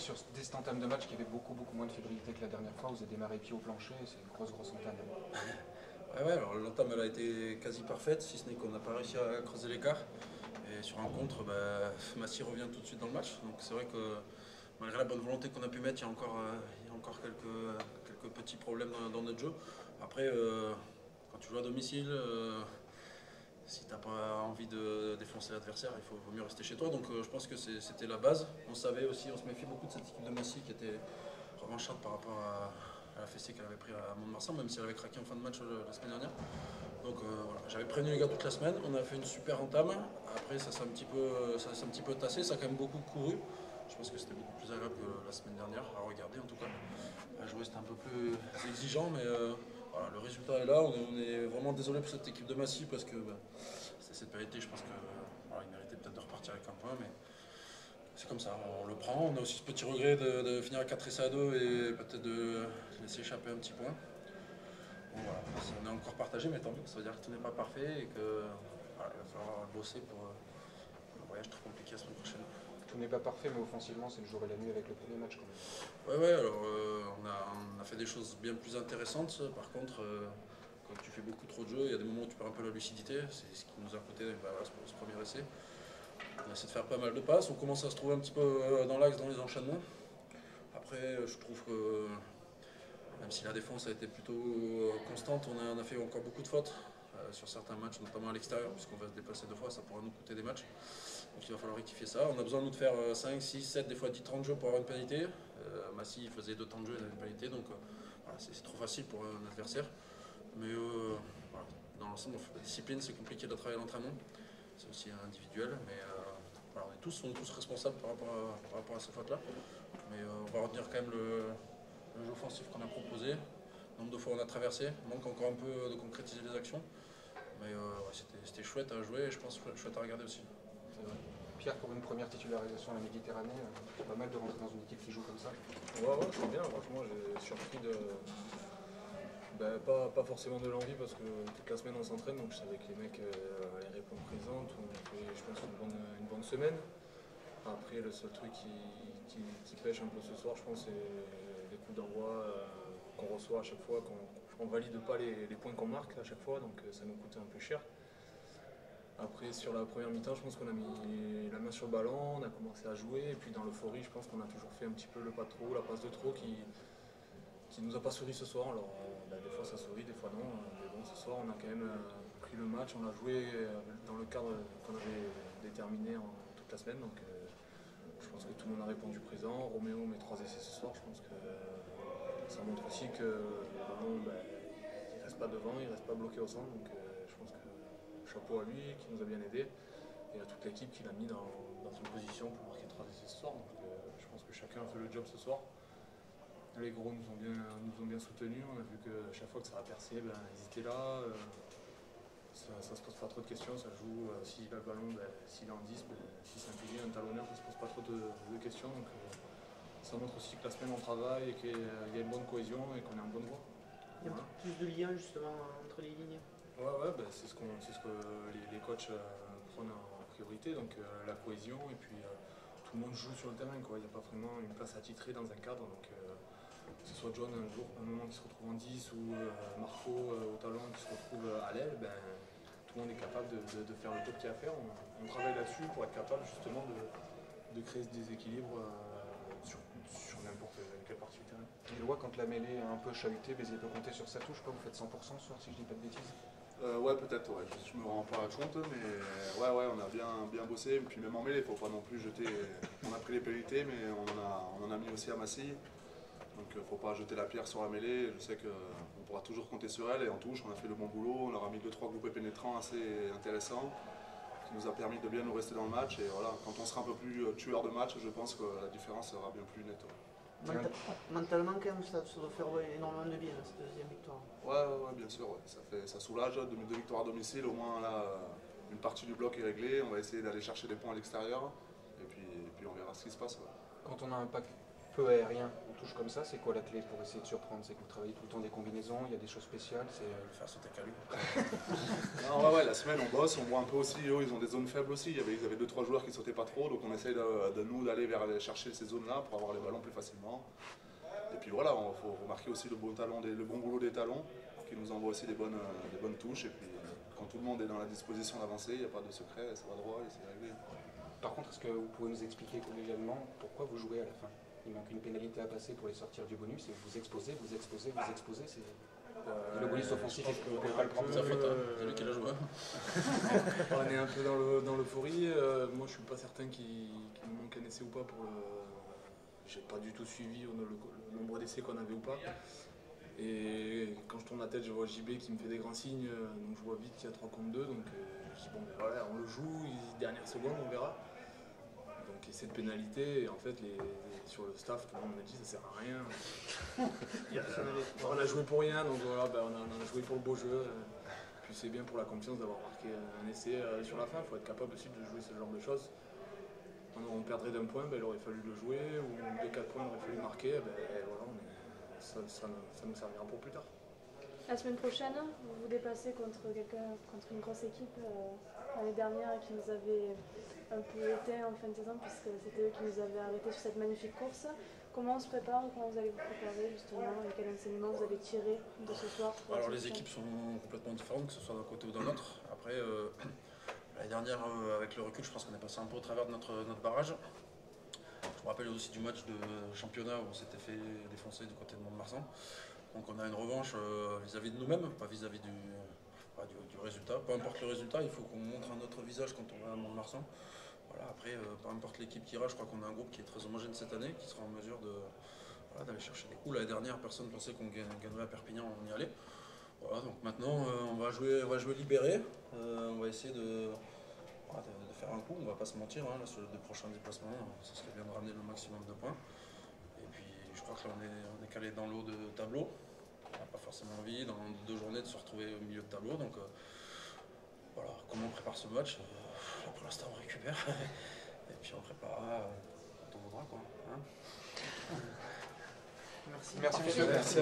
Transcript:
sur dès cette entame de match qu'il y avait beaucoup moins de fébrilité que la dernière fois. Vous avez démarré pied au plancher, c'est une grosse entame. Ouais, alors l'entame elle a été quasi parfaite, si ce n'est qu'on n'a pas réussi à creuser l'écart. Et sur un contre, Massy revient tout de suite dans le match. Donc c'est vrai que malgré la bonne volonté qu'on a pu mettre, il y a encore quelques petits problèmes dans notre jeu. Après, quand tu joues à domicile, si tu n'as pas envie de défoncer l'adversaire, vaut mieux rester chez toi. Donc je pense que c'était la base. On savait aussi, on se méfie beaucoup de cette équipe de Massy qui était revancharde par rapport à la fessée qu'elle avait pris à Mont-de-Marsan, même si elle avait craqué en fin de match la semaine dernière. Donc voilà, j'avais prévenu les gars toute la semaine, on a fait une super entame. Après ça s'est un petit peu tassé, ça a quand même beaucoup couru. Je pense que c'était beaucoup plus agréable que la semaine dernière, à regarder en tout cas. À jouer c'était un peu plus exigeant, mais voilà, le résultat est là. On est vraiment désolé pour cette équipe de Massy parce que c'est cette vérité, je pense qu'il méritait peut-être de repartir avec un point, mais c'est comme ça, on le prend. On a aussi ce petit regret de finir à 4 essais à 2 et peut-être de laisser échapper un petit point. Bon, voilà, on est encore partagé, mais tant mieux, ça veut dire que tout n'est pas parfait et qu'il va falloir bosser pour un voyage trop compliqué la semaine prochaine. Tout n'est pas parfait, mais offensivement, c'est le jour et la nuit avec le premier match quand même. Ouais, alors on a fait des choses bien plus intéressantes. Par contre, quand tu fais beaucoup trop de jeux, il y a des moments où tu perds un peu la lucidité. C'est ce qui nous a coûté ce premier essai. On a essayé de faire pas mal de passes. On commence à se trouver un petit peu dans l'axe, dans les enchaînements. Après, je trouve que même si la défense a été plutôt constante, on a fait encore beaucoup de fautes sur certains matchs, notamment à l'extérieur, puisqu'on va se déplacer 2 fois, ça pourra nous coûter des matchs. Donc il va falloir rectifier ça. On a besoin de faire 5, 6, 7, des fois 10 temps de jeu pour avoir une pénalité. Massy faisait 2 temps de jeu et il avait une pénalité, donc voilà, c'est trop facile pour un adversaire. Mais voilà, dans l'ensemble, la discipline, c'est compliqué de travailler à l'entraînement. C'est aussi individuel, mais voilà, on est tous responsables par rapport à ces fautes-là. Mais on va retenir quand même le jeu offensif qu'on a proposé, le nombre de fois on a traversé, il manque encore un peu de concrétiser les actions. Mais c'était chouette à jouer et je pense chouette à regarder aussi. Pierre, pour une première titularisation à la Méditerranée, c'est pas mal de rentrer dans une équipe qui joue comme ça. Ouais, c'est bien, franchement j'ai surpris de. Pas forcément de l'envie parce que toute la semaine on s'entraîne, donc je savais que les mecs allaient répondre présents. On a fait, je pense, une bonne semaine. Après, le seul truc qui pêche un peu ce soir, je pense, c'est les coups d'envoi qu'on reçoit à chaque fois, qu'on valide pas les points qu'on marque à chaque fois, donc ça nous coûtait un peu cher. Après, sur la première mi-temps, je pense qu'on a mis la main sur le ballon, on a commencé à jouer, et puis dans l'euphorie, je pense qu'on a toujours fait un petit peu le pas trop, la passe de trop qui nous a pas souri ce soir. Alors, des fois ça sourit, des fois non, mais bon, ce soir on a quand même pris le match, on l'a joué dans le cadre qu'on avait déterminé toute la semaine, donc je pense que tout le monde a répondu présent. Roméo met 3 essais ce soir, je pense que ça montre aussi que le ballon, il reste pas devant, il reste pas bloqué au centre, donc je pense que chapeau à lui qui nous a bien aidé et à toute l'équipe qui l'a mis dans une position pour marquer 3 essais ce soir, donc je pense que chacun a fait le job ce soir. Les gros nous ont bien soutenus, on a vu que chaque fois que ça a percé, ils étaient là. Ça se pose pas trop de questions, ça joue. S'il a le ballon, s'il est en 10, si c'est un pilier, un talonneur, ça se pose pas trop de questions. Donc, ça montre aussi que la semaine on travaille et qu'il y a une bonne cohésion et qu'on est en bonne voie. Il y a plus de liens justement entre les lignes. Ouais, c'est ce que les coachs prennent en priorité, donc la cohésion et puis tout le monde joue sur le terrain, quoi. Il n'y a pas vraiment une place attitrée dans un cadre. Donc, que ce soit John un moment qui se retrouve en 10 ou Marco au talon qui se retrouve à l'aile, tout le monde est capable de faire le job qu'il y a à faire. On travaille là-dessus pour être capable justement de créer ce déséquilibre sur n'importe quelle partie du terrain. Éloi, quand la mêlée est un peu chahutée, Béziers peut compter sur sa touche, vous faites 100% ce soir si je dis pas de bêtises. Ouais, peut-être, ouais. Je me rends pas compte, mais ouais, on a bien bossé. Et puis même en mêlée, il ne faut pas non plus jeter. On a pris les pénalités, mais on en a mis aussi à Massy. Donc il ne faut pas jeter la pierre sur la mêlée. Je sais qu'on pourra toujours compter sur elle. Et en touche, on a fait le bon boulot. On leur a mis 2-3 groupés pénétrants assez intéressants, qui nous a permis de bien nous rester dans le match. Et voilà, quand on sera un peu plus tueur de match, je pense que la différence sera bien plus nette. Mentalement, quand même, ça doit faire énormément de bien, cette deuxième victoire. Ouais, bien sûr. Ouais. Ça soulage. 2 victoires à domicile, au moins là, une partie du bloc est réglée. On va essayer d'aller chercher des points à l'extérieur. Et puis on verra ce qui se passe. Ouais. Quand on a un pack peu aérien, on touche comme ça, c'est quoi la clé pour essayer de surprendre? C'est que vous travaillez tout le temps des combinaisons, il y a des choses spéciales, c'est... Faire sauter Calu. Non, ouais, la semaine on bosse, on voit un peu aussi, eux ils ont des zones faibles aussi, ils avaient 2-3 joueurs qui sautaient pas trop, donc on essaye nous d'aller chercher ces zones-là pour avoir les ballons plus facilement. Et puis voilà, il faut remarquer aussi le bon boulot des talons, qui nous envoie aussi des bonnes touches, et puis quand tout le monde est dans la disposition d'avancer, il n'y a pas de secret, ça va droit et c'est réglé. Par contre, est-ce que vous pouvez nous expliquer collégialement pourquoi vous jouez à la fin? Il manque une pénalité à passer pour les sortir du bonus, et vous exposez, c'est... Le bonus offensif, vous ne pouvez pas le prendre. C'est sa faute, hein. C'est lui qui l'a joué. On est un peu dans l'euphorie. Moi, je suis pas certain qu'il me manque un essai ou pas. J'ai pas du tout suivi le nombre d'essais qu'on avait ou pas. Et quand je tourne la tête, je vois JB qui me fait des grands signes. Donc je vois vite qu'il y a 3 contre 2. Donc je dis bon, ben voilà, on le joue. Dernière seconde, on verra. Donc et cette pénalité, en fait, sur le staff, tout le monde m'a dit ça sert à rien. On a joué pour rien, donc voilà, ben, on a joué pour le beau jeu. Puis c'est bien pour la confiance d'avoir marqué un essai sur la fin. Il faut être capable aussi de jouer ce genre de choses. On perdrait d'un point, ben, il aurait fallu le jouer, ou de 4 points, il aurait fallu marquer. Ben, voilà, ça nous servira pour plus tard. La semaine prochaine, vous vous déplacez contre une grosse équipe l'année dernière qui nous avait un peu éteint en fin de saison, puisque c'était eux qui nous avaient arrêtés sur cette magnifique course. Comment on se prépare, comment vous allez vous préparer justement, et quel enseignement vous allez tirer de ce soir? Alors les équipes sont complètement différentes, que ce soit d'un côté ou d'un autre. Après, l'année dernière, avec le recul, je pense qu'on est passé un peu au travers de notre barrage. Je me rappelle aussi du match de championnat où on s'était fait défoncer du côté de Mont-de-Marsan. Donc on a une revanche vis-à-vis de nous-mêmes, pas vis-à-vis du résultat. Peu importe le résultat, il faut qu'on montre un autre visage quand on va à Mont-de-Marsan. Voilà, après, peu importe l'équipe qui ira, je crois qu'on a un groupe qui est très homogène cette année, qui sera en mesure d'aller chercher des coups. L'année dernière, personne ne pensait qu'on gagnerait à Perpignan, on y allait. Voilà, donc maintenant, on va jouer libéré. On va essayer de faire un coup, on va pas se mentir, hein, là, sur les 2 prochains déplacements, ça serait bien de ramener le maximum de points. Et puis je crois que là on est calé dans l'eau de tableau, on n'a pas forcément envie dans 2 journées de se retrouver au milieu de tableau, donc voilà, comment on prépare ce match, là, pour l'instant on récupère, et puis on préparera quand on voudra, quoi. Hein. Merci. Merci monsieur. Merci à vous.